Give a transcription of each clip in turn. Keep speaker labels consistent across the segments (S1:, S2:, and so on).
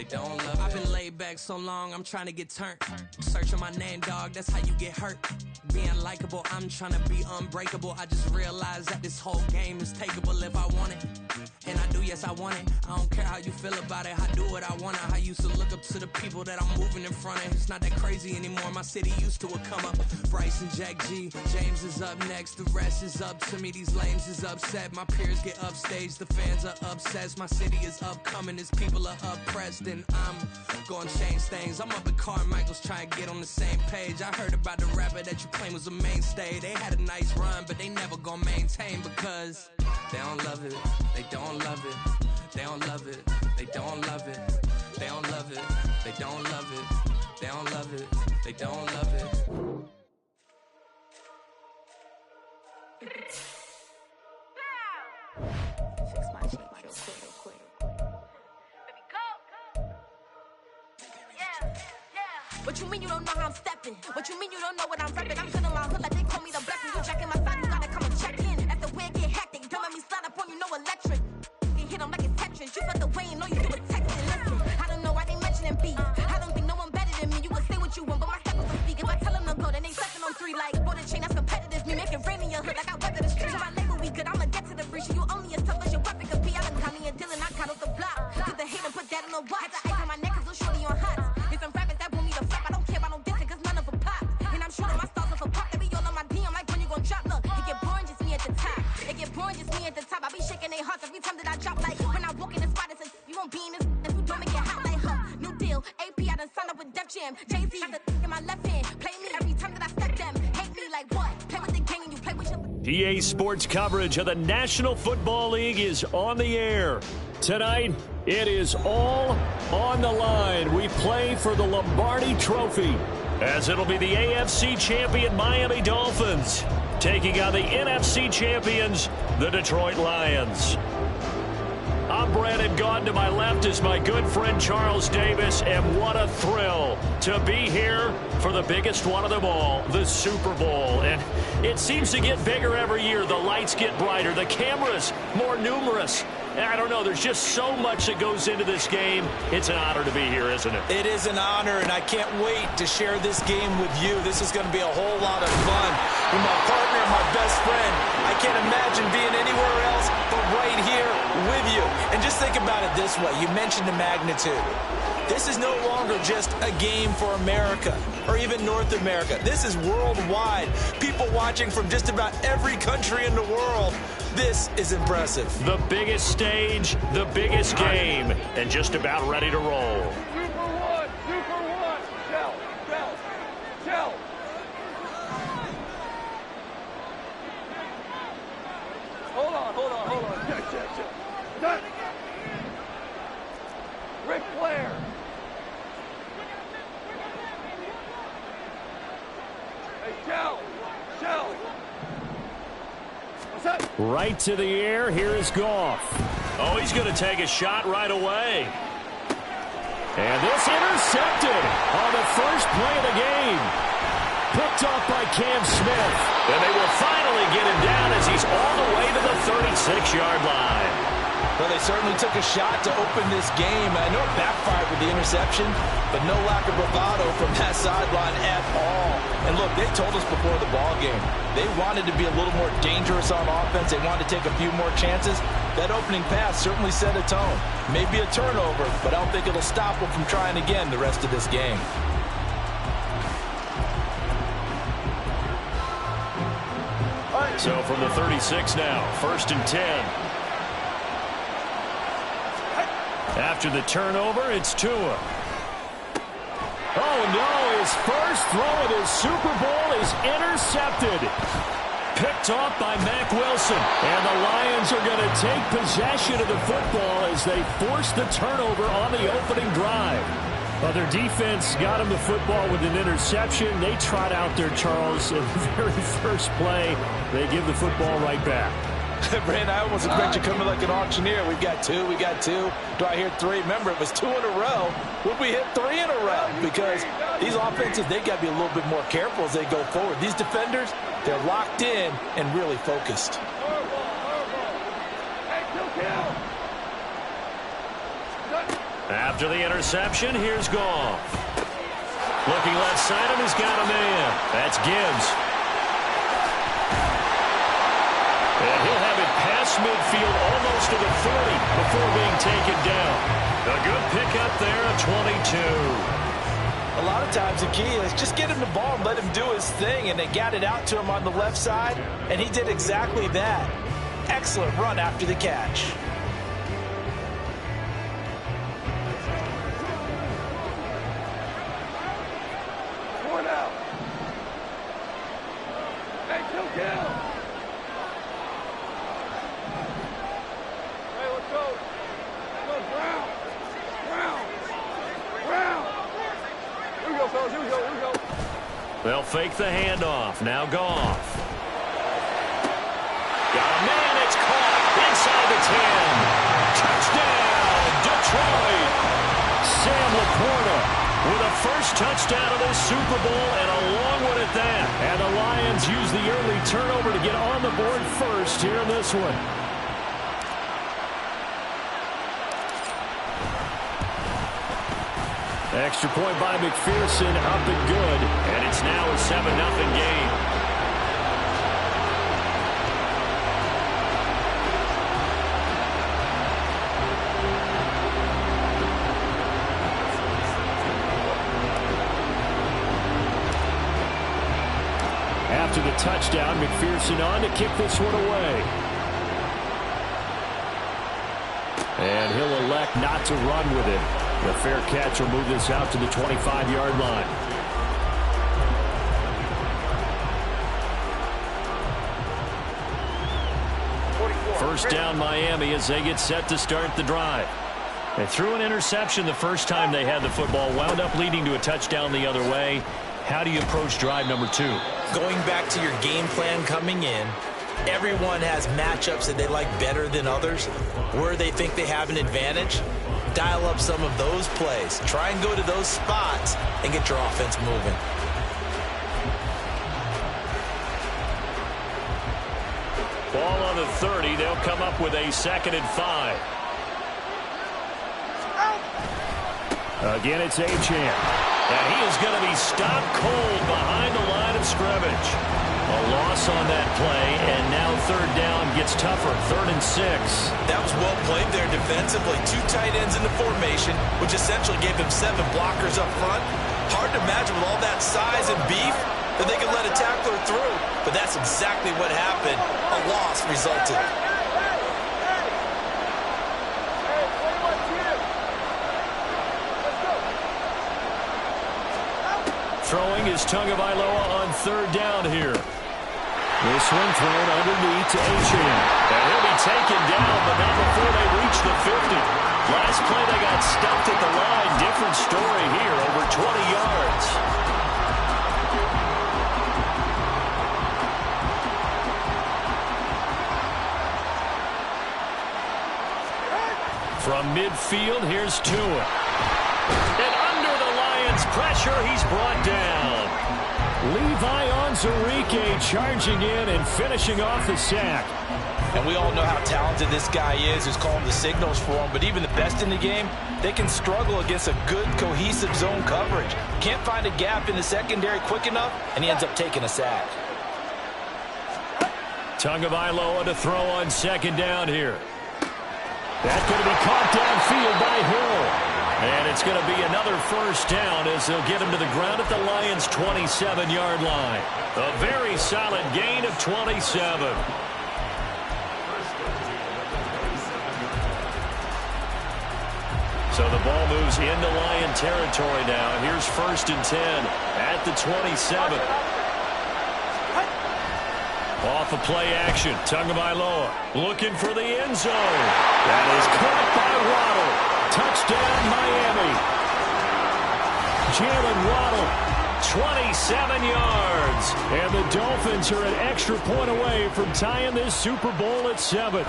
S1: they don't love it. I've been laid back so long, I'm trying to get turned. Searching my name, dog, that's how you get hurt. Being likable, I'm trying to be unbreakable. I just realized that this whole game is takeable if I want it. And I do, yes, I want it. I don't care how you feel about it. I do what I want. I used to look up to the people that I'm moving in front of. It's not that crazy anymore. My city used to it come up. Bryce and Jack G. James is up next. The rest is up to me. These lames is upset. My peers get upstaged. The fans are obsessed. My city is upcoming. These people are oppressed. And I'm going to change things. I'm up at Carmichael's trying to get on the same page. I heard about the rapper that you claim was a mainstay. They had a nice run, but they never gonna maintain because they don't love it. They don't love it. They don't love it. They don't love it. They don't love it. They don't love it. They don't love it. They don't love it.
S2: Fix my shit real quick. Baby, go. Yeah. What you mean you don't know how I'm stepping? What you mean you don't know what I'm repping? I'm good in my hood like they call me the blessing. You jacking my side, you gotta come and check in. After the way it get hectic, don't make me slide up on you, no electric. You hit them like it's Tetris. You felt the way and know you do a texting. Listen, I don't know why they mentioning beef. I don't think no one better than me. You can say what you want, but my steppers don't speak. If I tell them to go, then they stepping on 3 like border chain. That's competitive. Me making rain in your hood like I weather the streets. My label we good. I'ma get to the breach. You only as tough as your weapon could be. I done Connie and Dylan. I cut off the block. Took the hate and put that in the watch. Had the ice on my neck 'cause I'm shorty on hot. Here's some rappers that want me to flop. I don't care about no dissing 'cause none of them pop. And I'm shooting my stars off a pop. They be all on my DM like when you gon' drop. Look, it get boring just me at the top. It get boring just me at the top. I be shaking their hearts every time that I drop. Like when I walk in the spot, it says you won't be in this if you don't make it hot like her. New deal, AP. I done signed up with Def Jam. Jay-Z got the in my left hand. Play me every time that I step them. Hate me like what? Play with the gang and you play with your.
S3: PA Sports coverage of the National Football League is on the air. Tonight, it is all on the line. We play for the Lombardi Trophy, as it'll be the AFC champion Miami Dolphins taking on the NFC champions, the Detroit Lions. I'm Brandon Gaudin. To my left is my good friend Charles Davis, and what a thrill to be here for the biggest one of them all, the Super Bowl. And it seems to get bigger every year. The lights get brighter, the cameras more numerous. I don't know, there's just so much that goes into this game. It's an honor to be here, isn't it?
S4: It is an honor, and I can't wait to share this game with you. This is going to be a whole lot of fun with my partner and my best friend. I can't imagine being anywhere else but right here with you. And just think about it this way. You mentioned the magnitude. This is no longer just a game for America or even North America. This is worldwide. People watching from just about every country in the world. This is impressive.
S3: The biggest stage, the biggest game, and just about ready to roll.
S5: 2 for 1, 2 for 1. Shell. Hold on. Check. Done. Ric Flair. Hey, Shell.
S3: Right to the air. Here is Goff. Oh, he's going to take a shot right away. And this intercepted on the first play of the game. Picked off by Cam Smith. And they will finally get him down as he's all the way to the 36-yard line.
S4: Well, they certainly took a shot to open this game. I know it backfired with the interception, but no lack of bravado from that sideline at all. And look, they told us before the ball game, they wanted to be a little more dangerous on offense. They wanted to take a few more chances. That opening pass certainly set a tone. Maybe a turnover, but I don't think it'll stop them from trying again the rest of this game.
S3: So from the 36 now, 1st and 10. After the turnover, it's Tua. Oh, no, his first throw of his Super Bowl is intercepted. Picked off by Mack Wilson. And the Lions are going to take possession of the football as they force the turnover on the opening drive. Well, their defense got him the football with an interception. They trot out there, Charles, in the very first play. They give the football right back.
S4: Brandon, I almost expect you coming like an auctioneer. We got two. Do I hear 3? Remember, it was 2 in a row. Would we hit 3 in a row? Because these offenses, they got to be a little bit more careful as they go forward. These defenders, they're locked in and really focused.
S3: After the interception, here's Goff. Looking left side, and he's got a man. That's Gibbs. And he'll have it past midfield almost to the 30 before being taken down. A good pickup there, a 22.
S4: A lot of times the key is just get him the ball and let him do his thing, and they got it out to him on the left side, and he did exactly that. Excellent run after the catch.
S5: One out. Hey, kill. Hey, let's go. Go, Brown. Here we go, fellas. Here we go.
S3: They'll fake the handoff. Now Goff. Got a man. It's caught inside the 10. Touchdown, Detroit. Sam Laporta with a first touchdown of this Super Bowl, and a long one at that. And the Lions use the early turnover to get on the board first here in this one. Extra point by McPherson, up and good. And it's now a 7-0 game. After the touchdown, McPherson on to kick this one away. And he'll elect not to run with it. The fair catch will move this out to the 25-yard line. First down Miami as they get set to start the drive. They threw an interception the first time they had the football, wound up leading to a touchdown the other way. How do you approach drive number 2?
S4: Going back to your game plan coming in, everyone has matchups that they like better than others, where they think they have an advantage. Dial up some of those plays. Try and go to those spots and get your offense moving.
S3: Ball on the 30. They'll come up with a 2nd and 5. Again, it's Achane. And he is going to be stopped cold behind the line of scrimmage. A loss on that play, and now 3rd down gets tougher. 3rd and 6.
S4: That was well played there defensively. 2 tight ends in the formation, which essentially gave them 7 blockers up front. Hard to imagine with all that size and beef that they could let a tackler through. But that's exactly what happened. A loss resulted.
S3: Throwing is Tagovailoa on 3rd down here. This one thrown underneath to Achane. And he'll be taken down, but not before they reach the 50. Last play they got stuffed at the line. Different story here, over 20 yards. From midfield, here's Tua. And under the Lions' pressure, he's brought down. Levi Onwuzurike charging in and finishing off the sack.
S4: And we all know how talented this guy is, who's calling the signals for him. But even the best in the game, they can struggle against a good, cohesive zone coverage. Can't find a gap in the secondary quick enough, and he ends up taking a sack.
S3: Tagovailoa to throw on 2nd down here. That's going to be caught downfield by Hill. And it's going to be another 1st down as they'll get him to the ground at the Lions' 27-yard line. A very solid gain of 27. So the ball moves into Lion territory now. Here's 1st and 10 at the 27. Off of play action, Tagovailoa looking for the end zone. That is caught by Waddle. Touchdown, Miami. Jalen Waddle, 27 yards. And the Dolphins are an extra point away from tying this Super Bowl at 7.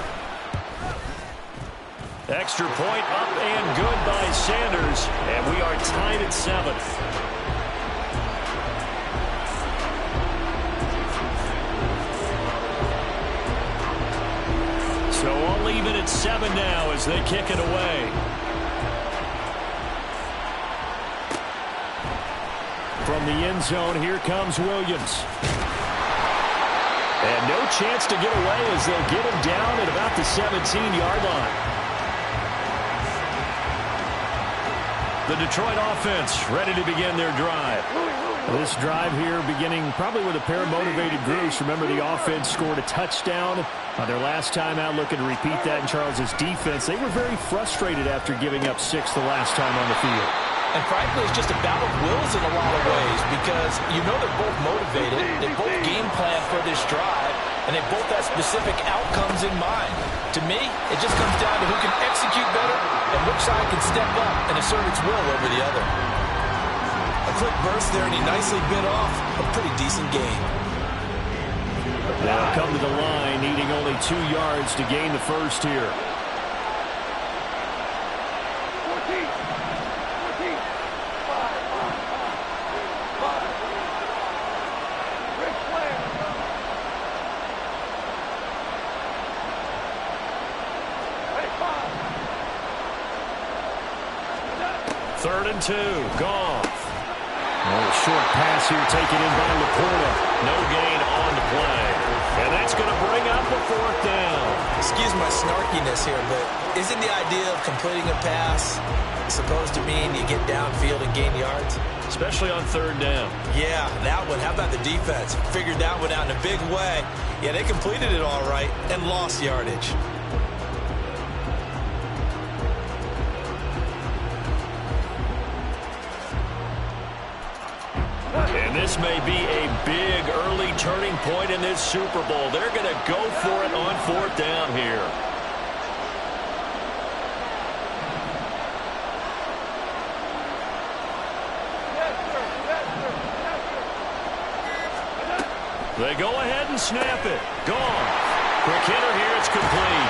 S3: Extra point up and good by Sanders. And we are tied at 7. So all even at 7 now as they kick it away. From the end zone, here comes Williams. And no chance to get away as they'll get him down at about the 17-yard line. The Detroit offense ready to begin their drive. This drive here beginning probably with a pair of motivated groups. Remember, the offense scored a touchdown on their last time out, looking to repeat that in Charles' defense. They were very frustrated after giving up 6 the last time on the field.
S4: And frankly, it's just a battle of wills in a lot of ways because you know they're both motivated. They both game plan for this drive, and they both have specific outcomes in mind. To me, it just comes down to who can execute better and which side can step up and assert its will over the other. A quick burst there, and he nicely bit off a pretty decent gain.
S3: They'll come to the line, needing only 2 yards to gain the first here. 3rd and 2, Goff. Short pass here taken in by Laporta. No gain on the play. And that's going to bring up a 4th down.
S4: Excuse my snarkiness here, but isn't the idea of completing a pass supposed to mean you get downfield and gain yards?
S3: Especially on 3rd down.
S4: Yeah, that one. How about the defense? Figured that one out in a big way. Yeah, they completed it all right and lost yardage.
S3: And this may be a big early turning point in this Super Bowl. They're going to go for it on 4th down here. They go ahead and snap it. Gone. Quick hitter here. It's complete.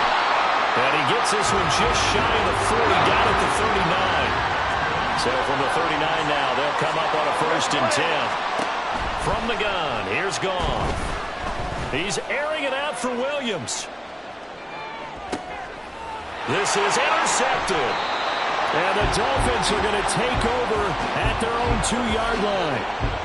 S3: And he gets this one just shy of the 40, down at the 39. So from the 39 now, they'll come up on a 1st and 10. From the gun, here's Goff. He's airing it out for Williams. This is intercepted. And the Dolphins are going to take over at their own 2-yard line.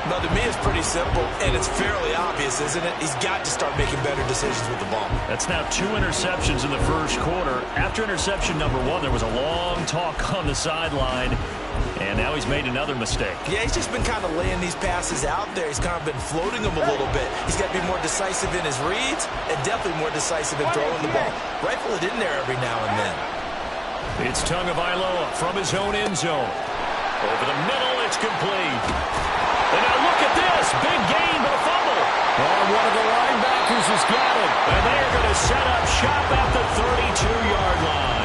S4: Now, to me, it's pretty simple, and it's fairly obvious, isn't it? He's got to start making better decisions with the ball.
S3: That's now 2 interceptions in the first quarter. After interception number 1, there was a long talk on the sideline, and now he's made another mistake.
S4: Yeah, he's just been kind of laying these passes out there. He's kind of been floating them a little bit. He's got to be more decisive in his reads and definitely more decisive in throwing the ball. Rifle it in there every now and then.
S3: It's Tagovailoa from his own end zone. Over the middle, it's complete. And now look at this. Big gain, but a fumble. And one of the linebackers has got it. And they are going to set up shop at the 32-yard line.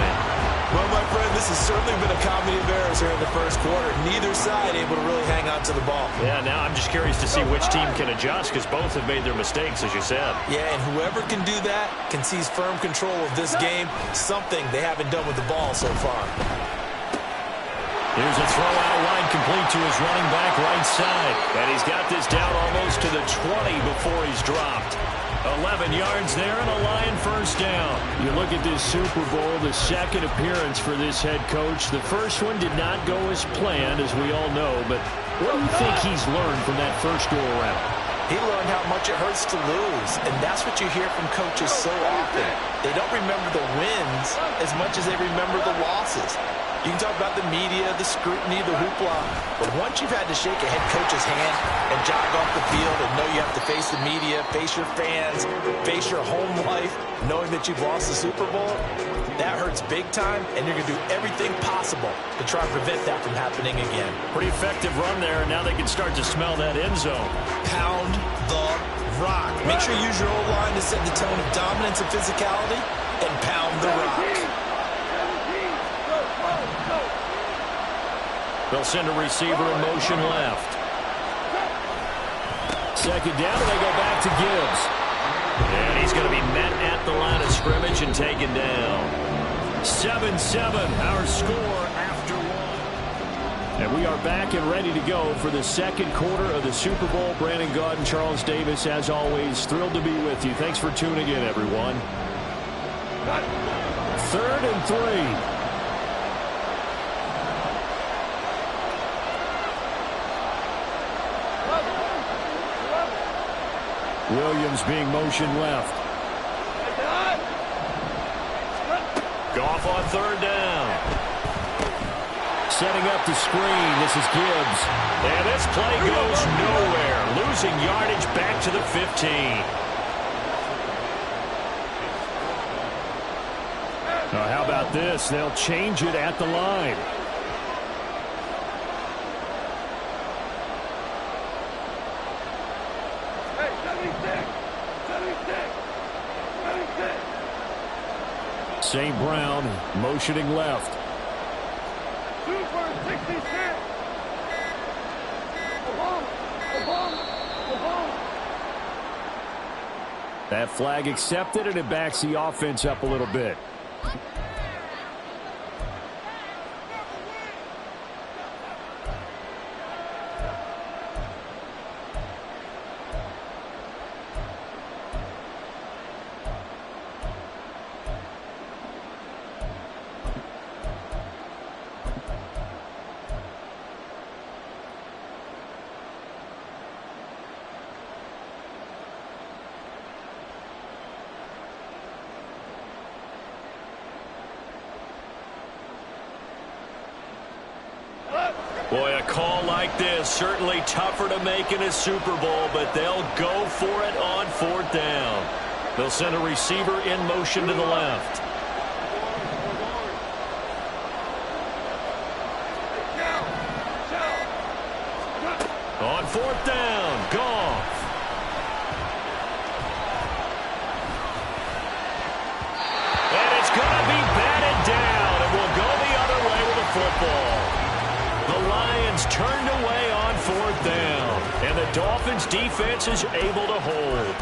S4: Well, my friend, this has certainly been a comedy of errors here in the first quarter. Neither side able to really hang on to the ball.
S3: Yeah, now I'm just curious to see which team can adjust because both have made their mistakes, as you said.
S4: Yeah, and whoever can do that can seize firm control of this game, something they haven't done with the ball so far.
S3: Here's a throw out line complete to his running back right side. And he's got this down almost to the 20 before he's dropped. 11 yards there and a Lion 1st down. You look at this Super Bowl, the second appearance for this head coach. The first one did not go as planned, as we all know. But what do you think he's learned from that first go-around?
S4: He learned how much it hurts to lose, and that's what you hear from coaches so often. They don't remember the wins as much as they remember the losses. You can talk about the media, the scrutiny, the hoopla, but once you've had to shake a head coach's hand and jog off the field and know you have to face the media, face your fans, face your home life, knowing that you've lost the Super Bowl, that hurts big time, and you're going to do everything possible to try and prevent that from happening again.
S3: Pretty effective run there, and now they can start to smell that end zone.
S4: Pound the rock. Make sure you use your O-line to set the tone of dominance and physicality, and pound the rock.
S3: They'll send a receiver in motion left. 2nd down, and they go back to Gibbs. And he's going to be met at the line of scrimmage and taken down. 7-7, our score after 1. And we are back and ready to go for the second quarter of the Super Bowl. Brandon Gaudin and Charles Davis, as always, thrilled to be with you. Thanks for tuning in, everyone. 3rd and 3. Williams being motioned left. Goff on third down. Setting up the screen. This is Gibbs. And this play goes nowhere. Losing yardage back to the 15. Now, how about this? They'll change it at the line.
S5: Hey, 76! 76! 76!
S3: St. Brown motioning left.
S5: Super 66!
S3: That flag accepted, and it backs the offense up a little bit. Boy, a call like this, certainly tougher to make in a Super Bowl, but they'll go for it on fourth down. They'll send a receiver in motion to the left. On fourth down, Goff. And it's going to be batted down, and we'll go the other way with the football. The Lions turned away on fourth down, and the Dolphins' defense is able to hold.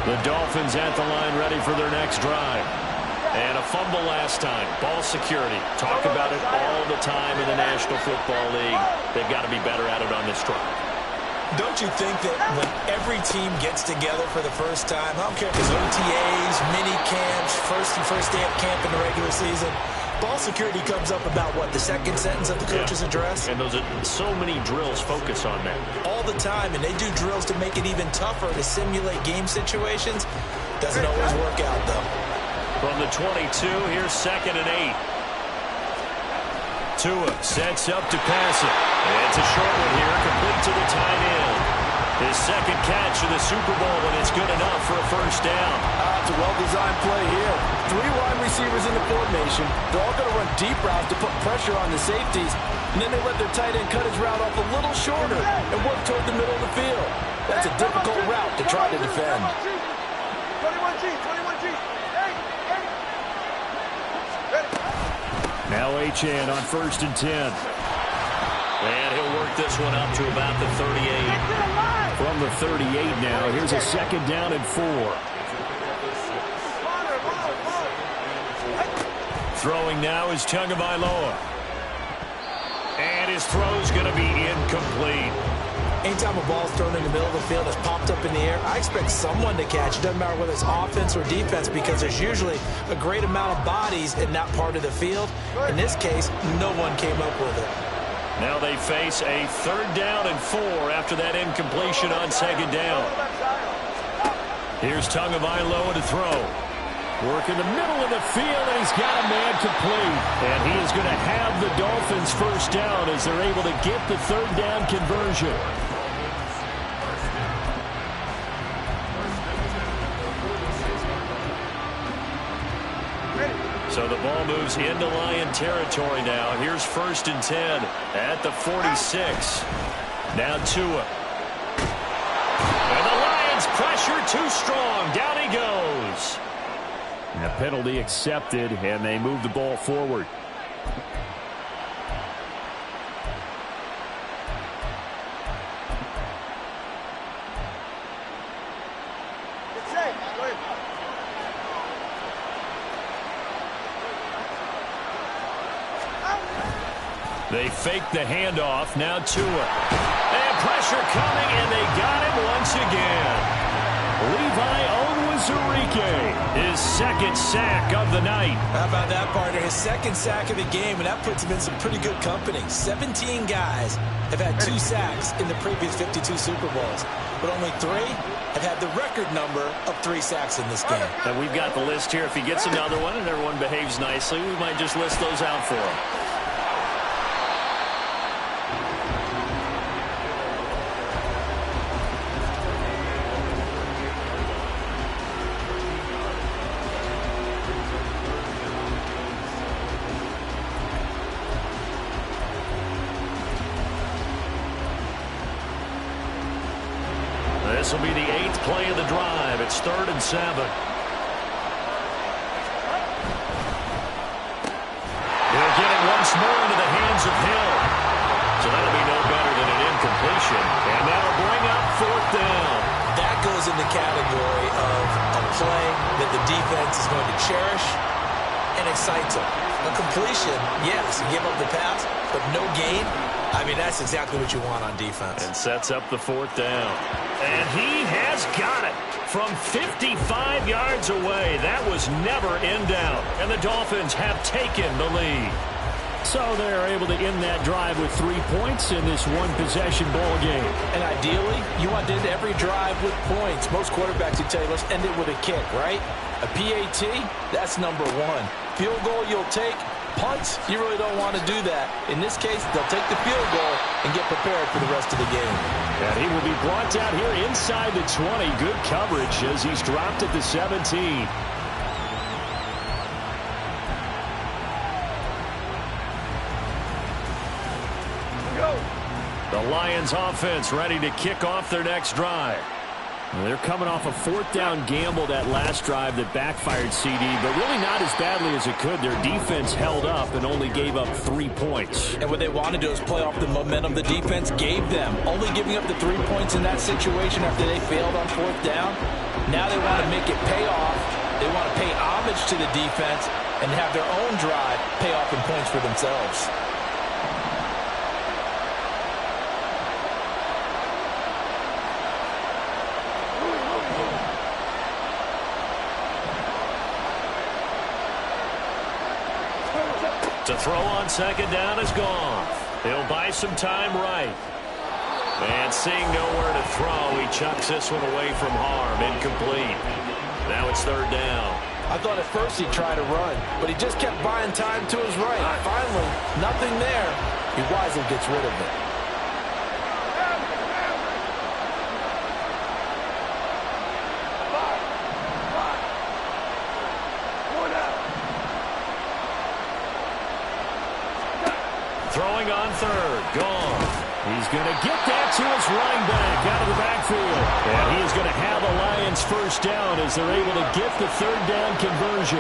S3: The Dolphins at the line ready for their next drive. And a fumble last time. Ball security. Talk about it all the time in the National Football League. They've got to be better at it on this drive.
S4: Don't you think that when every team gets together for the first time, I don't care if it's OTAs, mini camps, first day of camp in the regular season, ball security comes up about, what, the second sentence of the coach's address?
S3: And those are so many drills focus on that.
S4: All the time, and they do drills to make it even tougher to simulate game situations. Doesn't always work out, though.
S3: From the 22, here's 2nd and 8. Tua sets up to pass it. And it's a short one here, complete to the tight end. His second catch of the Super Bowl, and it's good enough for a first down.
S6: It's a well-designed play here. 3 wide receivers in the formation. They're all going to run deep routes to put pressure on the safeties, and then they let their tight end cut his route off a little shorter and work toward the middle of the field. That's a difficult route to try to defend.
S5: 21G, 21G.
S3: Now Achane on 1st and 10. And he'll work this one up to about the 38. From the 38 now, here's a 2nd down and 4. Throwing now is Tagovailoa. And his throw's going to be incomplete.
S4: Anytime a ball's thrown in the middle of the field, it's popped up in the air, I expect someone to catch. It doesn't matter whether it's offense or defense, because there's usually a great amount of bodies in that part of the field. In this case, no one came up with it.
S3: Now they face a 3rd down and 4 after that incompletion on 2nd down. Here's Tagovailoa to throw. Work in the middle of the field, and he's got a man complete. And he is going to have the Dolphins' first down as they're able to get the 3rd down conversion. So the ball moves into Lion territory now. Here's 1st and 10 at the 46. Now Tua. And the Lions pressure too strong. Down he goes. And a penalty accepted, and they move the ball forward. They fake the handoff. Now Tua. And pressure coming, and they got him once again. Levi Owen his second sack of the night.
S4: How about that, partner? His second sack of the game, and that puts him in some pretty good company. 17 guys have had 2 sacks in the previous 52 Super Bowls, but only 3 have had the record number of 3 sacks in this game.
S3: And we've got the list here. If he gets another one and everyone behaves nicely, we might just list those out for him. This will be the 8th play of the drive. It's 3rd and 7. He'll get it once more into the hands of Hill. So that'll be no better than an incompletion. And that'll bring up 4th down.
S4: That goes in the category of a play that the defense is going to cherish and excites them. A completion, yes, you give up the pass, but no gain. I mean, that's exactly what you want on defense.
S3: And sets up the 4th down. And he has got it from 55 yards away. That was never in doubt. And the Dolphins have taken the lead. So they're able to end that drive with 3 points in this one-possession ball game.
S6: And ideally, you want to end every drive with points. Most quarterbacks would tell you, let's end it with a kick, right? A PAT, that's number 1. Field goal you'll take. Punts, you really don't want to do that. In this case, they'll take the field goal and get prepared for the rest of the game.
S3: And he will be brought down here inside the 20. Good coverage as he's dropped at the 17. The Lions offense ready to kick off their next drive. They're coming off a 4th down gamble that last drive that backfired CD, but really not as badly as it could. Their defense held up and only gave up 3 points.
S6: And what they want to do is play off the momentum the defense gave them. Only giving up the 3 points in that situation after they failed on 4th down. Now they want to make it pay off. They want to pay homage to the defense and have their own drive pay off in points for themselves.
S3: To throw on 2nd down is gone. He'll buy some time right. And seeing nowhere to throw, he chucks this one away from harm. Incomplete. Now it's 3rd down.
S6: I thought at first he'd try to run, but he just kept buying time to his right. Finally, nothing there. He wisely gets rid of it.
S3: Throwing on 3rd. Gone. He's going to get that to his running back out of the backfield. And he is going to have the Lions 1st down as they're able to get the 3rd down conversion.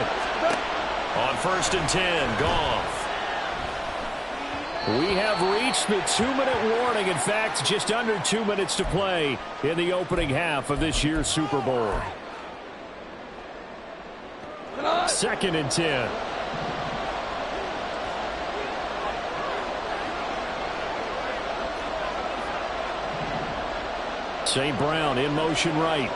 S3: On 1st and 10, Goff. We have reached the 2-minute warning. In fact, just under 2 minutes to play in the opening half of this year's Super Bowl. 2nd and 10. St. Brown in motion right.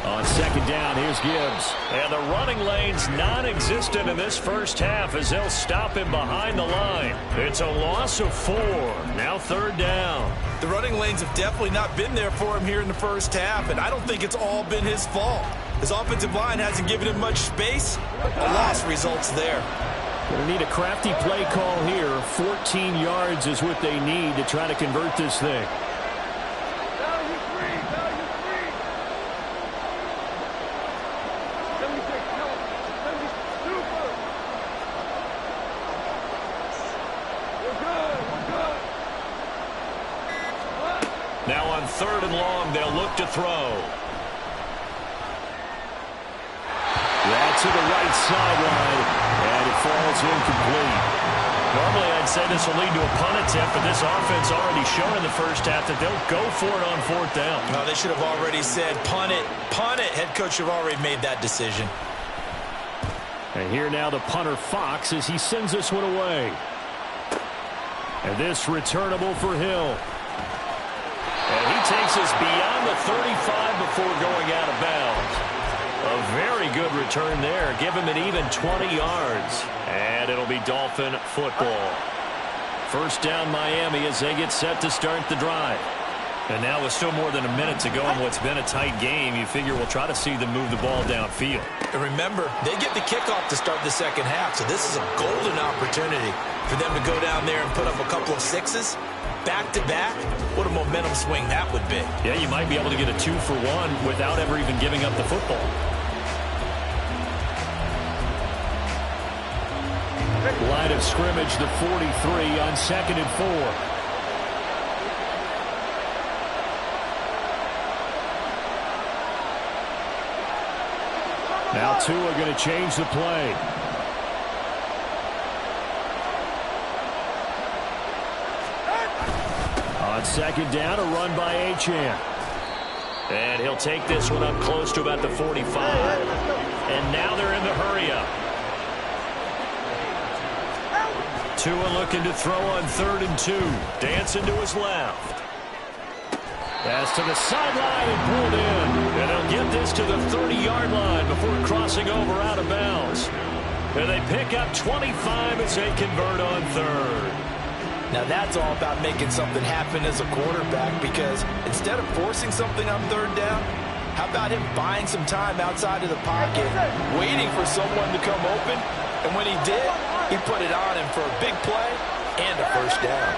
S3: On 2nd down, here's Gibbs. And the running lane's non-existent in this first half as they'll stop him behind the line. It's a loss of 4. Now 3rd down.
S4: The running lanes have definitely not been there for him here in the first half, and I don't think it's all been his fault. His offensive line hasn't given him much space. A loss results there.
S3: Going to need a crafty play call here. 14 yards is what they need to try to convert this thing. Now on 3rd and long, they'll look to throw. That's to the right sideline, and it falls incomplete. Normally, I'd say this will lead to a punt attempt, but this offense already shown in the first half that they'll go for it on 4th down.
S4: No, they should have already said, punt it, punt it. Head coach should have already made that decision.
S3: And here now the punter, Fox, as he sends this one away. And this returnable for Hill. And he takes us beyond the 35 before going out of bounds. A very good return there. Give him an even 20 yards. And it'll be Dolphin football. First down Miami as they get set to start the drive. And now with still more than a minute to go in what's been a tight game, you figure we'll try to see them move the ball downfield.
S4: And remember, they get the kickoff to start the second half, so this is a golden opportunity for them to go down there and put up a couple of sixes. Back-to-back, what a momentum swing that would be.
S3: Yeah, you might be able to get a 2-for-1 without ever even giving up the football. Line of scrimmage, the 43 on 2nd and 4. Now Tua going to change the play. On 2nd down, a run by Achane. And he'll take this one up close to about the 45. And now they're in the hurry-up. Tua looking to throw on 3rd and 2. Dancing to his left. Pass to the sideline and pulled in. And they'll get this to the 30-yard line before crossing over out of bounds. And they pick up 25 as they convert on 3rd.
S6: Now that's all about making something happen as a quarterback, because instead of forcing something on 3rd down, how about him buying some time outside of the pocket, waiting for someone to come open, and when he did, he put it on him for a big play and a first down.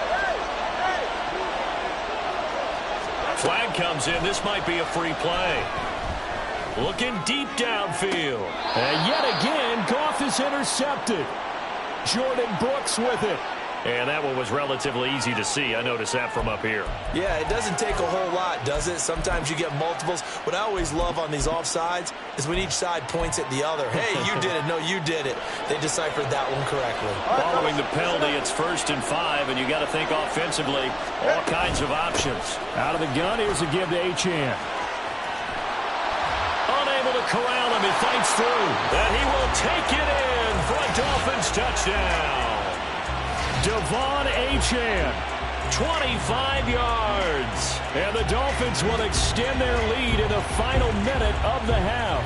S3: Flag comes in. This might be a free play. Looking deep downfield. And yet again, Goff is intercepted. Jordan Brooks with it. And that one was relatively easy to see. I noticed that from up here.
S4: Yeah, it doesn't take a whole lot, does it? Sometimes you get multiples. What I always love on these offsides is when each side points at the other. Hey, you did it. No, you did it. They deciphered that one correctly.
S3: Following the penalty, it's 1st and 5, and you got to think offensively, all kinds of options. Out of the gun, here's a give to Achane. Unable to corral him, he fights through. And he will take it in for a Dolphins touchdown. Devon Achane, 25 yards. And the Dolphins will extend their lead in the final minute of the half.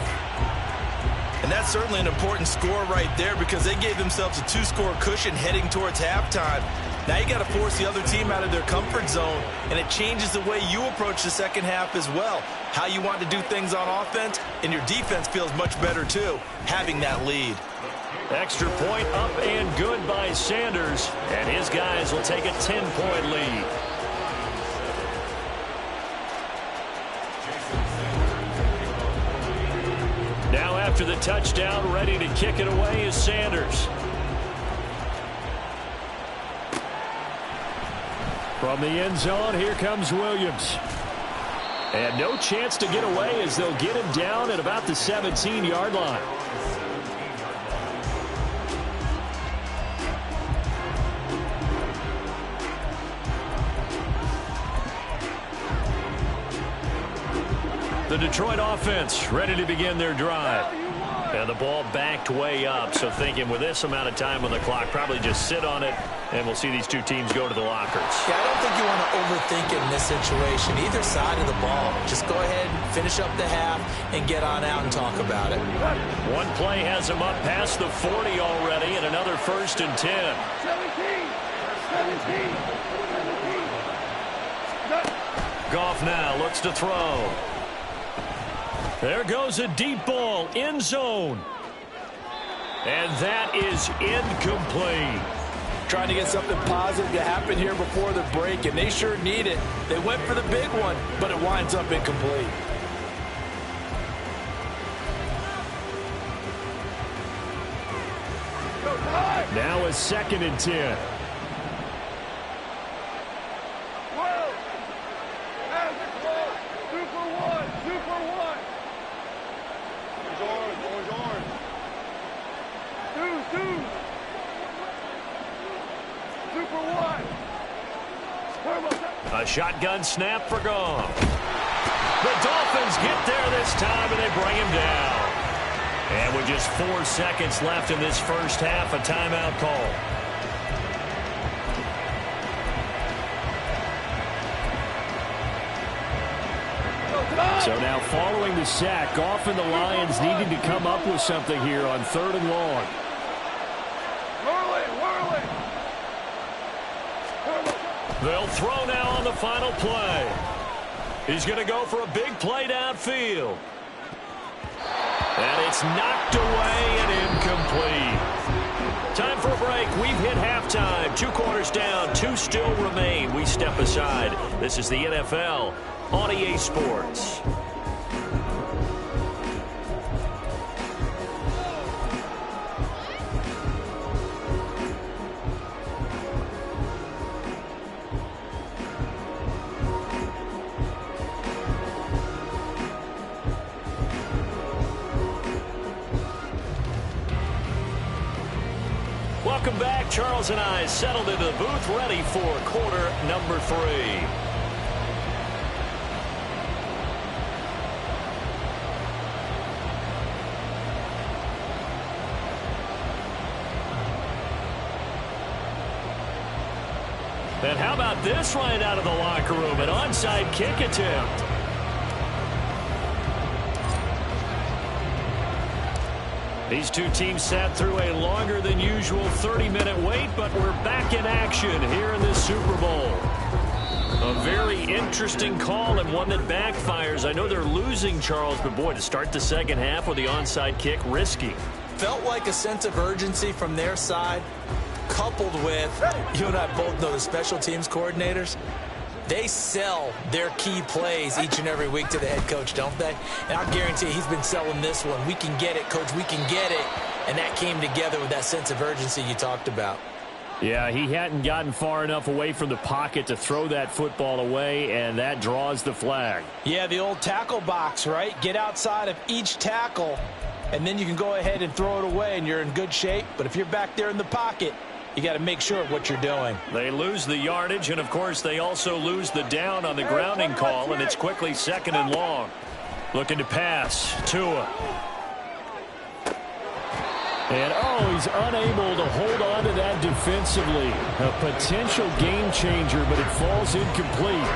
S4: And that's certainly an important score right there, because they gave themselves a 2-score cushion heading towards halftime. Now you got to force the other team out of their comfort zone, and it changes the way you approach the second half as well. How you want to do things on offense, and your defense feels much better too, having that lead.
S3: Extra point up and good by Sanders, and his guys will take a 10-point lead. Now after the touchdown, ready to kick it away is Sanders. From the end zone, here comes Williams. And no chance to get away as they'll get him down at about the 17-yard line. The Detroit offense ready to begin their drive. And the ball backed way up, so thinking with this amount of time on the clock, probably just sit on it, and we'll see these two teams go to the lockers.
S4: Yeah, I don't think you want to overthink it in this situation. Either side of the ball. Just go ahead, finish up the half, and get on out and talk about it.
S3: One play has him up past the 40 already, and another 1st and 10.
S5: 17.
S3: Goff now looks to throw. There goes a deep ball, end zone. And that is incomplete.
S6: Trying to get something positive to happen here before the break, and they sure need it. They went for the big one, but it winds up incomplete.
S3: Now a 2nd and 10. A shotgun snap for Goff. The Dolphins get there this time, and they bring him down. And with just 4 seconds left in this first half, a timeout call. So now following the sack, often the Lions needing to come up with something here on 3rd and long. They'll throw now on the final play. He's going to go for a big play downfield. And it's knocked away and incomplete. Time for a break. We've hit halftime. 2 quarters down. 2 still remain. We step aside. This is the NFL on EA Sports. Welcome back. Charles and I settled into the booth, ready for quarter number 3. And how about this right out of the locker room? An onside kick attempt. These two teams sat through a longer than usual 30-minute wait, but we're back in action here in this Super Bowl. A very interesting call and one that backfires. I know they're losing, Charles, but boy, to start the second half with the onside kick, risky.
S4: Felt like a sense of urgency from their side, coupled with, you and I both know the special teams coordinators, they sell their key plays each and every week to the head coach, don't they? And I guarantee you he's been selling this one. We can get it, coach, we can get it. And that came together with that sense of urgency you talked about.
S3: Yeah, he hadn't gotten far enough away from the pocket to throw that football away, and that draws the flag.
S6: Yeah, the old tackle box, right? Get outside of each tackle, and then you can go ahead and throw it away, and you're in good shape. But if you're back there in the pocket, you got to make sure of what you're doing.
S3: They lose the yardage, and, of course, they also lose the down on the grounding call, and it's quickly 2nd and long. Looking to pass. Tua. And, he's unable to hold on to that defensively. A potential game changer, but it falls incomplete.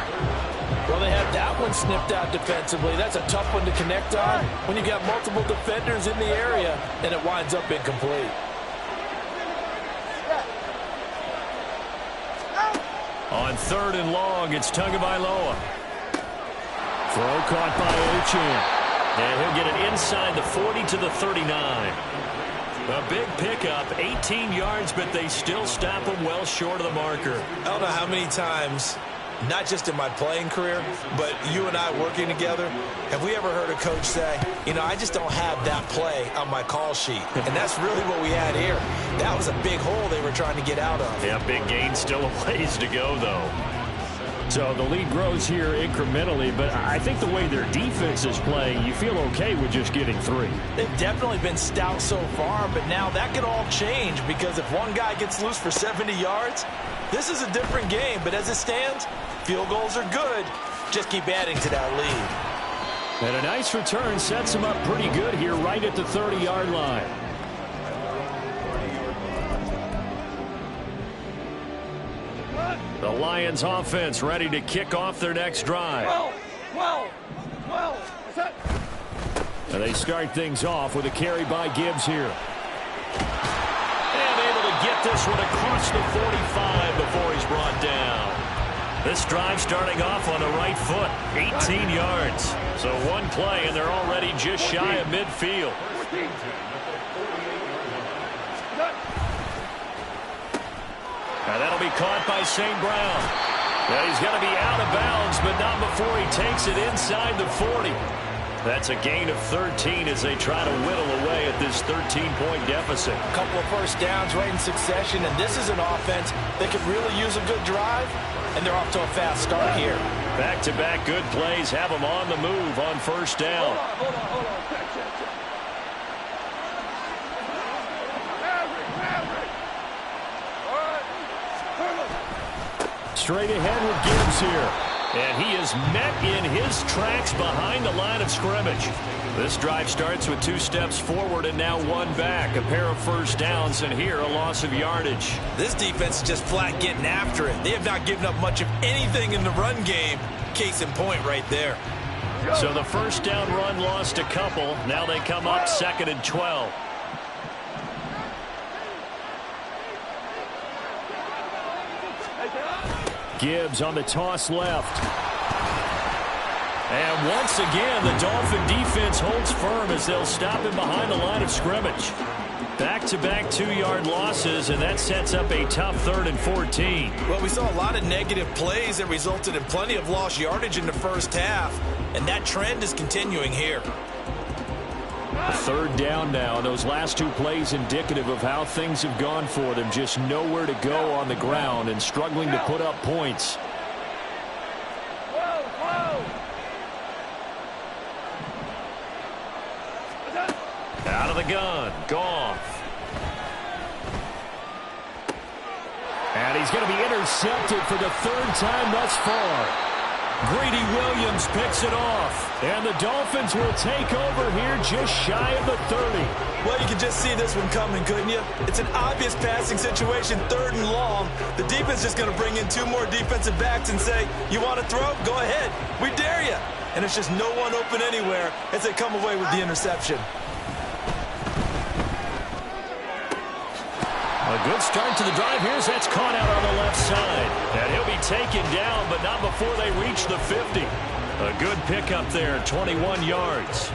S6: Well, they have that one snipped out defensively. That's a tough one to connect on when you got multiple defenders in the area, and it winds up incomplete.
S3: On 3rd and long, it's Tagovailoa. Throw caught by Achane. And he'll get it inside the 40 to the 39. A big pickup, 18 yards, but they still stop him well short of the marker.
S4: I don't know how many times, not just in my playing career, but you and I working together, have we ever heard a coach say, you know, I just don't have that play on my call sheet. And that's really what we had here. That was a big hole they were trying to get out of.
S3: Yeah, big gain, still a ways to go, though. So the lead grows here incrementally, but I think the way their defense is playing, you feel okay with just getting 3.
S6: They've definitely been stout so far, but now that could all change because if one guy gets loose for 70 yards, this is a different game. But as it stands, field goals are good. Just keep adding to that lead.
S3: And a nice return sets him up pretty good here right at the 30-yard line. The Lions offense ready to kick off their next drive.
S5: 12.
S3: And they start things off with a carry by Gibbs here. And able to get this one across the 45 before he's brought down. This drive starting off on the right foot, 18 yards. So one play, and they're already just shy of midfield. Now that'll be caught by St. Brown. Now he's going to be out of bounds, but not before he takes it inside the 40. That's a gain of 13 as they try to whittle away at this 13-point deficit.
S6: A couple of first downs right in succession, and this is an offense that could really use a good drive, and they're off to a fast start here.
S3: Back-to-back good plays have them on the move on first down.
S5: Hold on.
S3: Straight ahead with Gibbs here. And he is met in his tracks behind the line of scrimmage. This drive starts with 2 steps forward and now 1 back. A pair of first downs, and here a loss of yardage.
S4: This defense is just flat getting after it. They have not given up much of anything in the run game. Case in point right there.
S3: So the first down run lost a couple. Now they come up 2nd and 12. Gibbs on the toss left. And once again, the Dolphin defense holds firm as they'll stop him behind the line of scrimmage. Back-to-back 2-yard losses, and that sets up a tough 3rd and 14.
S4: Well, we saw a lot of negative plays that resulted in plenty of lost yardage in the first half, and that trend is continuing here.
S3: 3rd down now. Those last 2 plays indicative of how things have gone for them. Just nowhere to go on the ground and struggling to put up points. Out of the gun, Goff. And he's going to be intercepted for the 3rd time thus far. Greedy Williams picks it off. And the Dolphins will take over here just shy of the 30.
S4: Well, you can just see this one coming, couldn't you? It's an obvious passing situation, 3rd and long. The defense is just going to bring in 2 more defensive backs and say, you want to throw? Go ahead. We dare you. And it's just no one open anywhere as they come away with the interception.
S3: A good start to the drive. Here's that's caught out on the left side. And he'll be taken down, but not before they reach the 50. A good pickup there, 21 yards.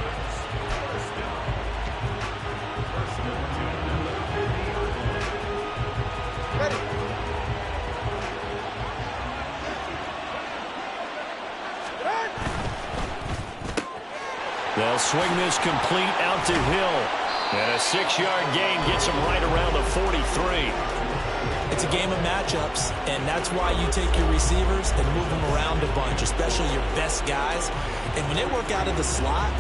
S3: They'll swing this complete out to Hill. And a 6-yard gain gets him right around the 43.
S4: It's a game of matchups, and that's why you take your receivers and move them around a bunch, especially your best guys. And when they work out of the slot,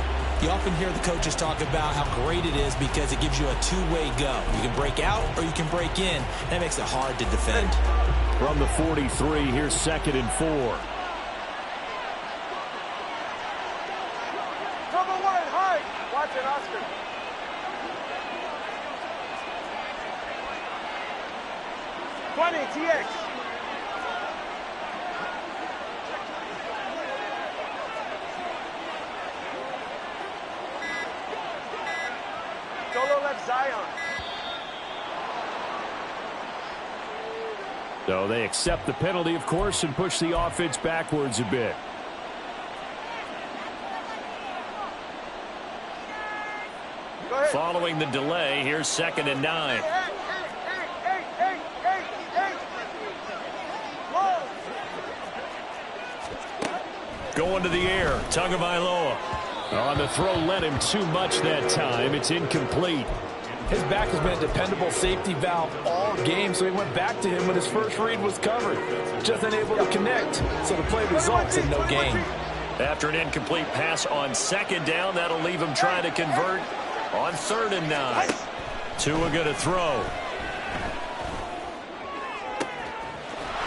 S4: you often hear the coaches talk about how great it is because it gives you a 2-way go. You can break out or you can break in. That makes it hard to defend.
S3: From the 43, here's 2nd and 4.
S5: Cover 1, hard. Watch it, Oscar. TX. Solo left Zion.
S3: So they accept the penalty, of course, and push the offense backwards a bit. Following the delay, here's 2nd and 9. Going to the air, Tagovailoa. On the throw, led him too much that time. It's incomplete.
S6: His back has been a dependable safety valve all game, so he went back to him when his first read was covered. Just unable to connect, so the play results in no gain.
S3: After an incomplete pass on 2nd down, that'll leave him trying to convert on 3rd and 9. Tua going to throw.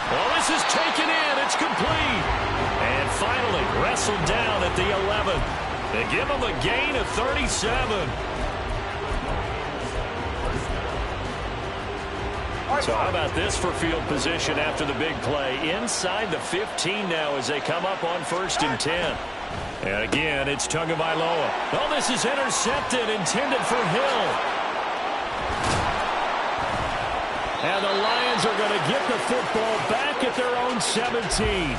S3: Well, this is taken in. It's complete. And finally wrestled down at the 11. They give him a gain of 37. So how about this for field position after the big play? Inside the 15 now as they come up on 1st and 10. And again, it's Tagovailoa. Oh, this is intercepted, intended for Hill. And the Lions are going to get the football back at their own 17.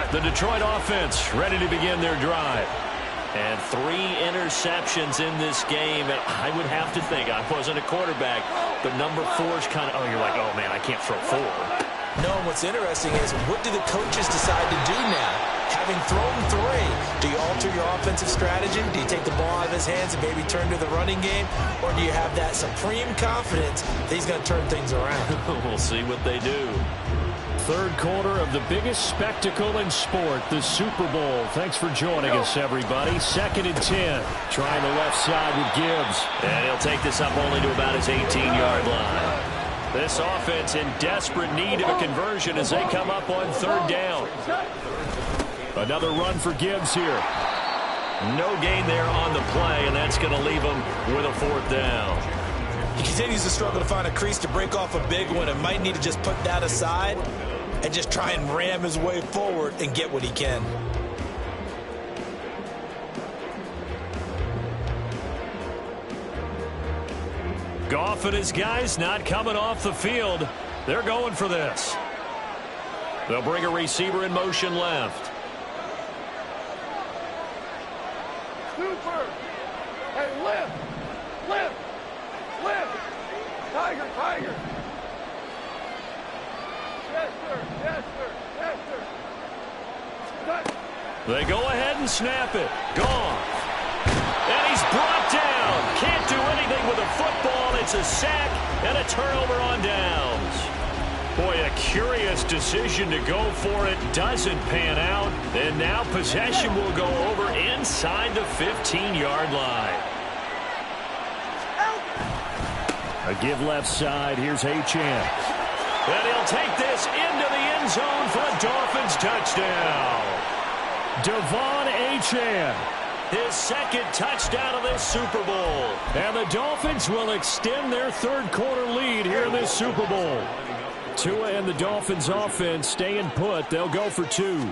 S3: The Detroit offense ready to begin their drive. And 3 interceptions in this game. And I would have to think, I wasn't a quarterback, but number 4 is kind of, oh, you're like, oh, man, I can't throw 4.
S4: No, and what's interesting is what do the coaches decide to do now? Having thrown 3, do you alter your offensive strategy? Do you take the ball out of his hands and maybe turn to the running game? Or do you have that supreme confidence that he's going to turn things around?
S3: We'll see what they do. 3rd quarter of the biggest spectacle in sport, the Super Bowl. Thanks for joining us, everybody. 2nd and 10. Trying the left side with Gibbs. And he'll take this up only to about his 18-yard line. This offense in desperate need of a conversion as they come up on 3rd down. Another run for Gibbs here. No gain there on the play, and that's going to leave him with a 4th down.
S4: He continues to struggle to find a crease to break off a big one and might need to just put that aside and just try and ram his way forward and get what he can.
S3: Goff and his guys not coming off the field. They're going for this. They'll bring a receiver in motion left.
S5: Super. Hey, lift. Lift. Lift. Tiger, tiger. Yes, sir. Yes, sir. Yes, sir.
S3: They go ahead and snap it. Goff. And he's brought down. Can't do anything with a football. It's a sack and a turnover on downs. Boy, a curious decision to go for it. Doesn't pan out. And now possession will go over inside the 15-yard line. A give left side. Here's Achane. And he'll take this into the end zone for a Dolphins touchdown. Devon Achane. His second touchdown of this Super Bowl. And the Dolphins will extend their third-quarter lead here in this Super Bowl. Tua and the Dolphins offense staying put. They'll go for two.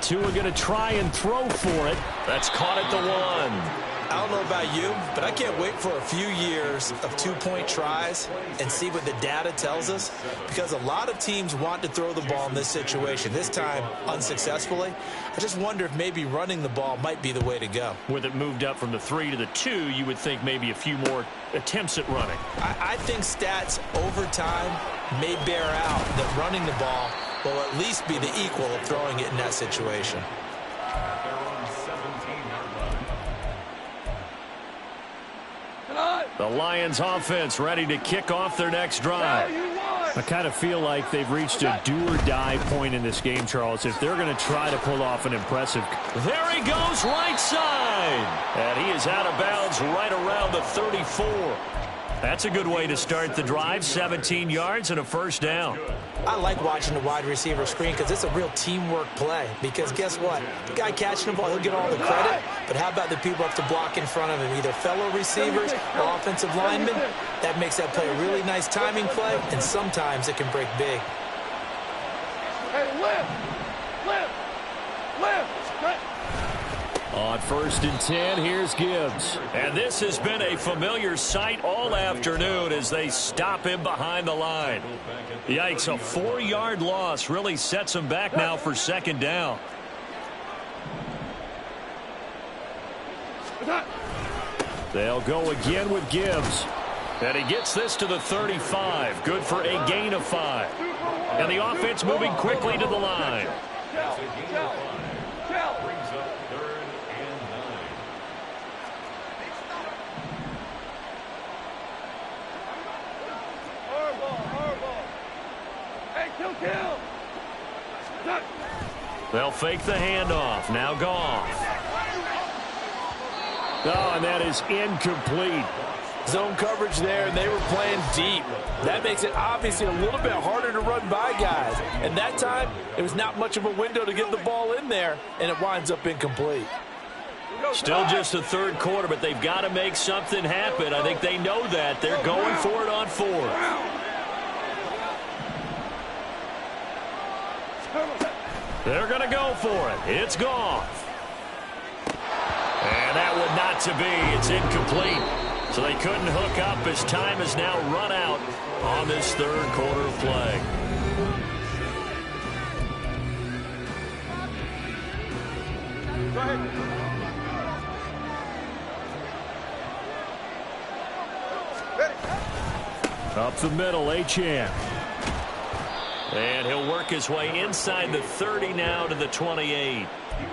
S3: Tua going to try and throw for it. That's caught at the 1.
S4: I don't know about you, but I can't wait for a few years of two-point tries and see what the data tells us, because a lot of teams want to throw the ball in this situation, this time unsuccessfully. I just wonder if maybe running the ball might be the way to go.
S3: With it moved up from the 3 to the 2, you would think maybe a few more attempts at running.
S4: I think stats over time may bear out that running the ball will at least be the equal of throwing it in that situation.
S3: The Lions offense ready to kick off their next drive. I kind of feel like they've reached a do-or-die point in this game, Charles, if they're going to try to pull off an impressive. There he goes, right side. And he is out of bounds right around the 34. That's a good way to start the drive, 17 yards and a first down.
S4: I like watching the wide receiver screen because it's a real teamwork play. Because guess what? The guy catching the ball, he'll get all the credit. But how about the people up to block in front of him, either fellow receivers or offensive linemen? That makes that play a really nice timing play, and sometimes it can break big.
S5: Hey, lift. Lift. Lift.
S3: On 1st and 10, here's Gibbs. And this has been a familiar sight all afternoon as they stop him behind the line. Yikes, a 4-yard loss really sets him back now for second down. They'll go again with Gibbs. And he gets this to the 35. Good for a gain of 5. And the offense moving quickly to the line. They'll fake the handoff. Now Goff. Oh, and that is incomplete.
S6: Zone coverage there, and they were playing deep. That makes it obviously a little bit harder to run by guys. And that time, it was not much of a window to get the ball in there, and it winds up incomplete.
S3: Still just the third quarter, but they've got to make something happen. I think they know that. They're going for it on 4th. They're going to go for it. It's Goff. And that one not to be. It's incomplete. So they couldn't hook up as time has now run out on this third quarter of play.
S5: Go ahead.
S3: Up the middle, Achane. And he'll work his way inside the 30 now to the 28.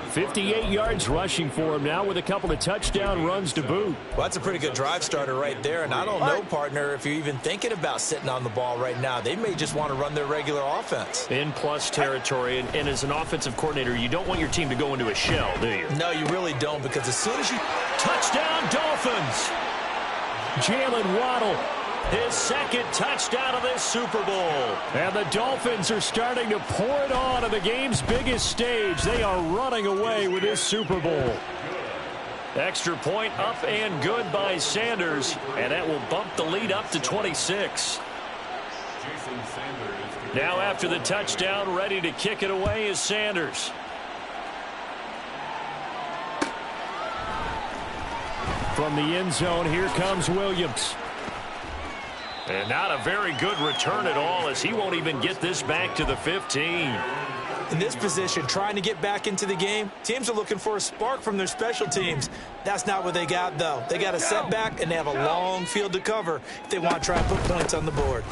S3: 58 yards rushing for him now with a couple of touchdown runs to boot.
S4: Well, that's a pretty good drive starter right there. And I don't know, partner, if you're even thinking about sitting on the ball right now. They may just want to run their regular offense.
S3: In plus territory. And as an offensive coordinator, you don't want your team to go into a shell, do you?
S4: No, you really don't, because as soon as you...
S3: Touchdown, Dolphins! Jalen Waddle. His second touchdown of this Super Bowl. And the Dolphins are starting to pour it on the game's biggest stage. They are running away with this Super Bowl. Extra point up and good by Sanders, and that will bump the lead up to 26. Now after the touchdown, ready to kick it away is Sanders. From the end zone, here comes Williams. And not a very good return at all, as he won't even get this back to the 15.
S4: In this position, trying to get back into the game, teams are looking for a spark from their special teams. That's not what they got, though. They got a setback, and they have a long field to cover if they want to try and put points on the board.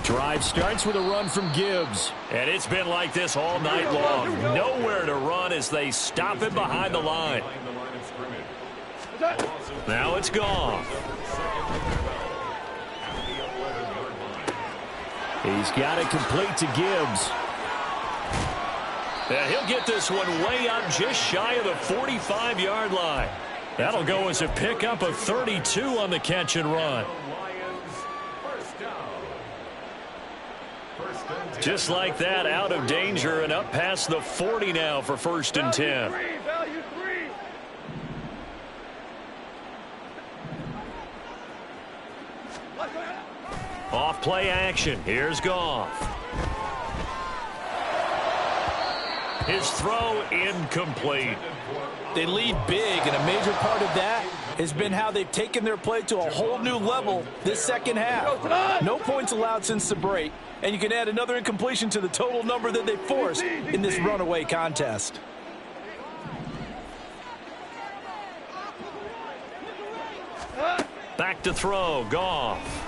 S3: Drive starts with a run from Gibbs. And it's been like this all night long. Nowhere to run as they stop it behind the line. Now it's gone. He's got it complete to Gibbs. And he'll get this one way up just shy of the 45-yard line. That'll go as a pickup of 32 on the catch and run. Just like that, out of danger and up past the 40 now for 1st and 10. Off play action. Here's Goff. His throw incomplete.
S6: They lead big, and a major part of that has been how they've taken their play to a whole new level this second half. No points allowed since the break, and you can add another incompletion to the total number that they forced in this runaway contest.
S3: Back to throw. Goff.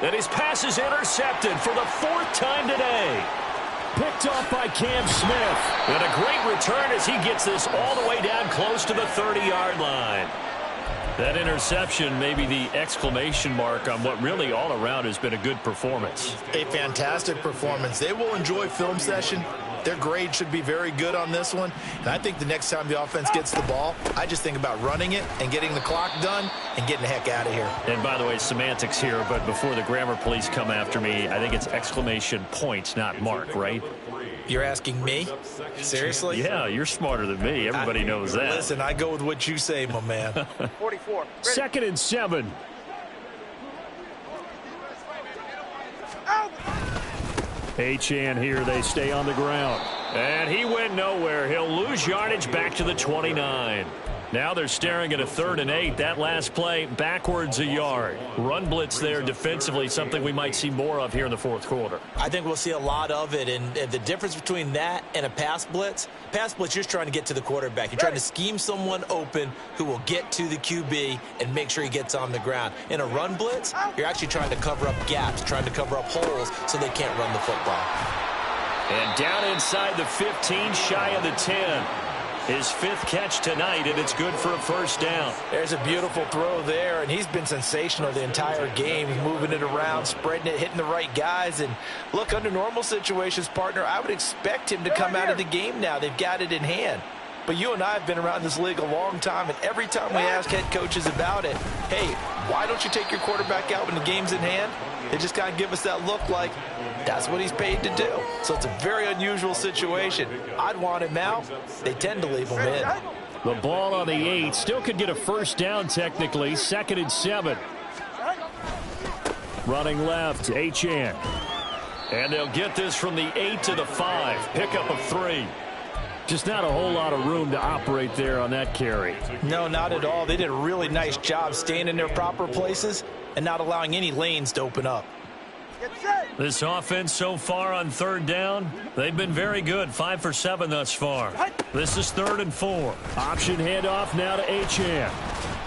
S3: And his pass is intercepted for the 4th time today. Picked off by Cam Smith. And a great return as he gets this all the way down close to the 30-yard line. That interception may be the exclamation mark on what really all around has been a good performance.
S7: A fantastic performance. They will enjoy film session. Their grade should be very good on this one. And I think the next time the offense gets the ball, I just think about running it and getting the clock done and getting the heck out of here.
S3: And by the way, semantics here, but before the grammar police come after me, I think it's exclamation point, not mark, right?
S7: You're asking me? Seriously?
S3: Yeah, you're smarter than me. Everybody knows that.
S7: Listen, I go with what you say, my man.
S5: 44.
S3: 2nd and 7. Achane here, they stay on the ground. And he went nowhere. He'll lose yardage back to the 29. Now they're staring at a 3rd and 8. That last play, backwards a yard. Run blitz there defensively, something we might see more of here in the 4th quarter.
S4: I think we'll see a lot of it, and the difference between that and a pass blitz, you're just trying to get to the quarterback. You're trying to scheme someone open who will get to the QB and make sure he gets on the ground. In a run blitz, you're actually trying to cover up gaps, trying to cover up holes so they can't run the football.
S3: And down inside the 15, shy of the 10. His 5th catch tonight, and it's good for a 1st down.
S6: There's a beautiful throw there, and he's been sensational the entire game. He's moving it around, spreading it, hitting the right guys. And look, under normal situations, partner, I would expect him to come out of the game now. They've got it in hand. But you and I have been around this league a long time, and every time we ask head coaches about it, hey, why don't you take your quarterback out when the game's in hand? They just kind of give us that look like that's what he's paid to do. So it's a very unusual situation. I'd want him out. They tend to leave him in.
S3: The ball on the 8. Still could get a 1st down technically. 2nd and 7. Running left, Achane. And they'll get this from the 8 to the 5. Pickup of 3. Just not a whole lot of room to operate there on that carry.
S6: No, not at all. They did a really nice job staying in their proper places and not allowing any lanes to open up.
S3: This offense so far on 3rd down, they've been very good. 5 for 7 thus far. This is 3rd and 4. Option handoff now to Achane.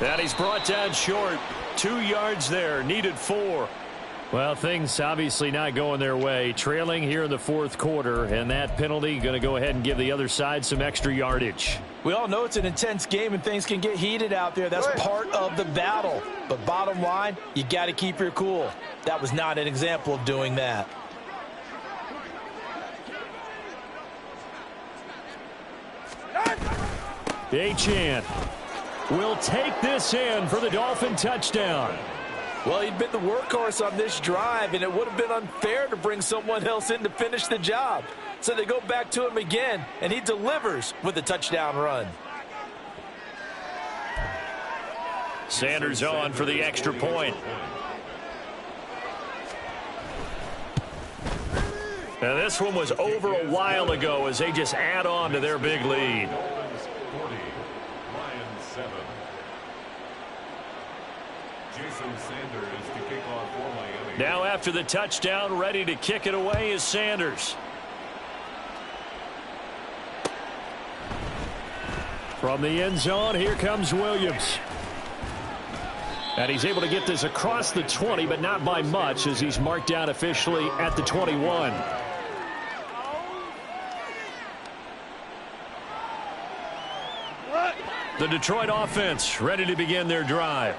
S3: And he's brought down short. 2 yards there, needed 4. Well, things obviously not going their way. Trailing here in the 4th quarter, and that penalty going to go ahead and give the other side some extra yardage.
S6: We all know it's an intense game and things can get heated out there. That's part of the battle. But bottom line, you got to keep your cool. That was not an example of doing that.
S3: Achane will take this in for the Dolphin touchdown.
S6: Well, he'd been the workhorse on this drive, and it would have been unfair to bring someone else in to finish the job. So they go back to him again, and he delivers with a touchdown run.
S3: Sanders on for the extra point. Now this one was over a while ago as they just add on to their big lead. Now after the touchdown, ready to kick it away is Sanders. From the end zone, here comes Williams. And he's able to get this across the 20, but not by much as he's marked down officially at the 21. The Detroit offense ready to begin their drive.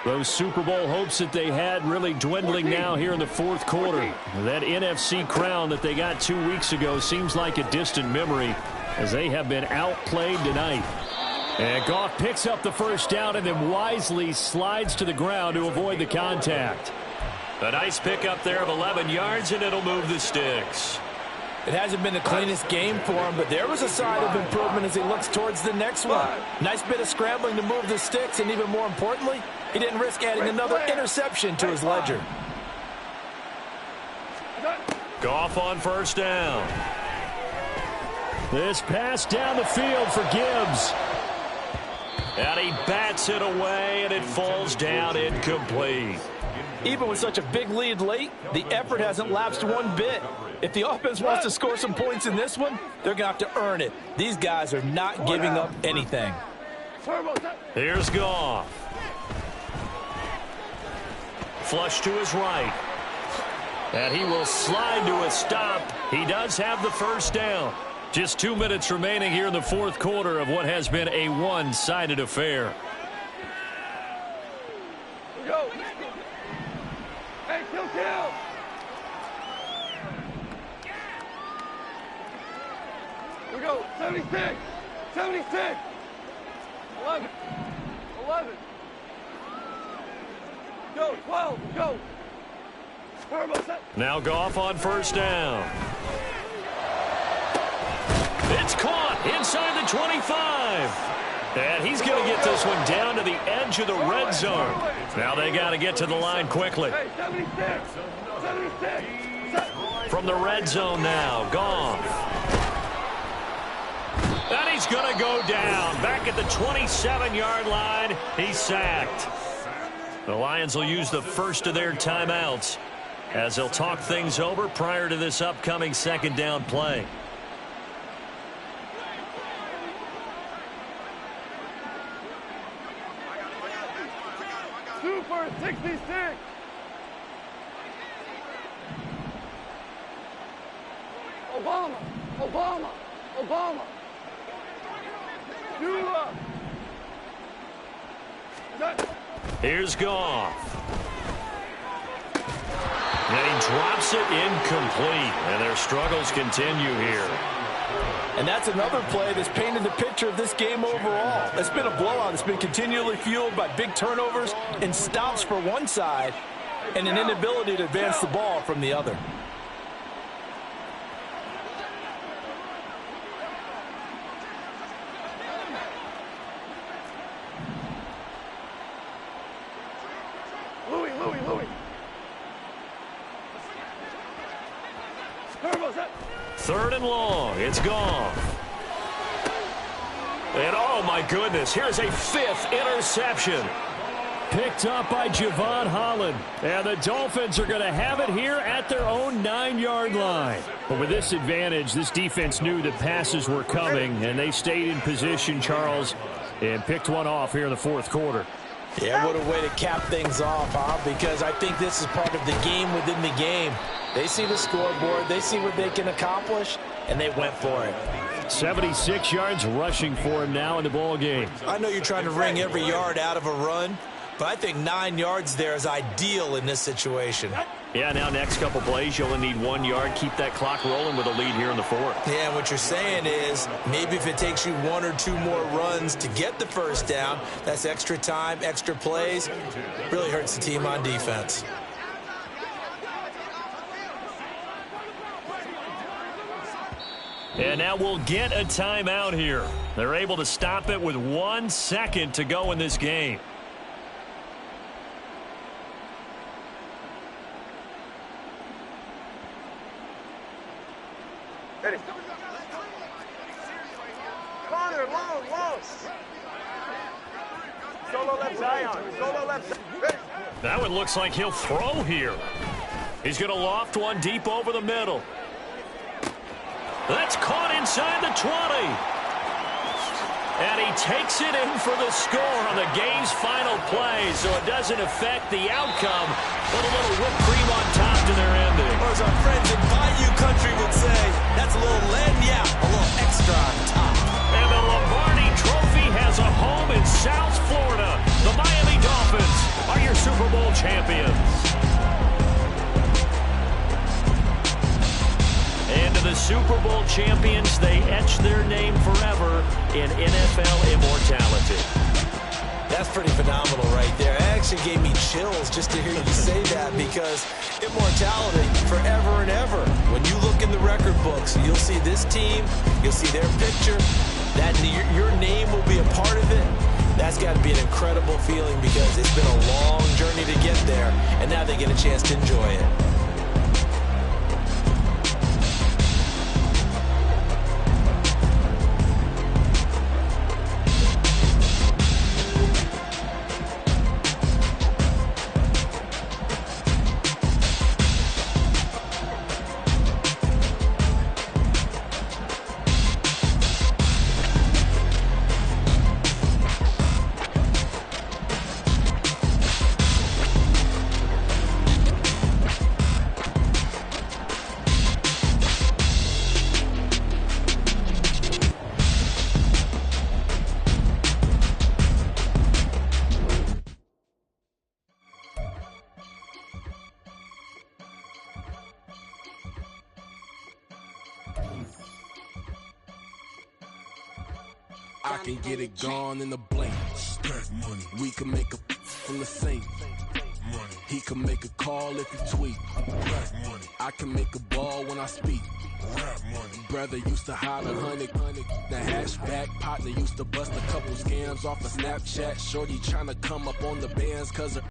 S3: Those Super Bowl hopes that they had really dwindling now here in the fourth quarter. That NFC crown that they got 2 weeks ago seems like a distant memory as they have been outplayed tonight. And Goff picks up the first down and then wisely slides to the ground to avoid the contact. A nice pickup there of 11 yards, and it'll move the sticks.
S6: It hasn't been the cleanest game for him, but there was a sign of improvement as he looks towards the next one. Nice bit of scrambling to move the sticks, and even more importantly, he didn't risk adding another interception to his ledger.
S3: Goff on first down. This pass down the field for Gibbs. And he bats it away, and it falls down incomplete.
S6: Even with such a big lead late, the effort hasn't lapsed one bit. If the offense wants to score some points in this one, they're going to have to earn it. These guys are not giving up anything.
S3: Here's Goff. Flush to his right. And he will slide to a stop. He does have the first down. Just 2 minutes remaining here in the fourth quarter of what has been a one-sided affair.
S5: Go. Hey, kill. We go. 76. 11. Go. 12. Go.
S3: Now Goff on first down. It's caught inside the 25. And he's going to get this one down to the edge of the red zone. Now they got to get to the line quickly. From the red zone now, Goff. And he's going to go down. Back at the 27-yard line, he's sacked. The Lions will use the first of their timeouts as they'll talk things over prior to this upcoming second down play.
S5: Super 66. Obama.
S3: Here's Goff. And he drops it incomplete. And their struggles continue here.
S6: And that's another play that's painted the picture of this game overall. It's been a blowout. It's been continually fueled by big turnovers and stops for one side and an inability to advance the ball from the other.
S5: Louis.
S3: Third and long. It's Goff. And oh my goodness, here's a fifth interception. Picked up by Javon Holland. And the Dolphins are going to have it here at their own 9-yard line. But with this advantage, this defense knew that passes were coming, and they stayed in position, Charles, and picked one off here in the fourth quarter.
S6: Yeah, what a way to cap things off, huh? Because I think this is part of the game within the game. They see the scoreboard, they see what they can accomplish, and they went for it.
S3: 76 yards rushing for him now in the ball game.
S4: I know you're trying to wring every yard out of a run, but I think 9 yards there is ideal in this situation.
S3: Yeah, now next couple plays, you only need 1 yard. Keep that clock rolling with a lead here in the fourth.
S4: Yeah, and what you're saying is maybe if it takes you 1 or 2 more runs to get the first down, that's extra time, extra plays. Really hurts the team on defense.
S3: And now we'll get a timeout here. They're able to stop it with 1 second to go in this game.
S5: Solo left Zion. Solo left Zion.
S3: Now it looks like he'll throw here. He's going to loft one deep over the middle. That's caught inside the 20. And he takes it in for the score on the game's final play, so it doesn't affect the outcome, but a little whipped cream on top to their ending.
S4: Or as our friends in Bayou Country would say, that's a little lagniappe, a little extra on top.
S3: And the Lombardi Trophy has a home in South Florida. The Miami Dolphins are your Super Bowl champions. And to the Super Bowl champions, they etch their name forever in NFL immortality.
S4: That's pretty phenomenal right there. It actually gave me chills just to hear you say that, because immortality forever and ever. When you look in the record books, you'll see this team, you'll see their picture, that your name will be a part of it. That's got to be an incredible feeling, because it's been a long journey to get there, and now they get a chance to enjoy it.
S8: I can get it gone in the blink. Money. We can make a from the sink. Money. He can make a call if he tweet. Money. I can make a ball when I speak. Money. Brother used to holler 100. The hatchback partner used to bust a couple scams off of Snapchat. Shorty tryna come up on the bands cause her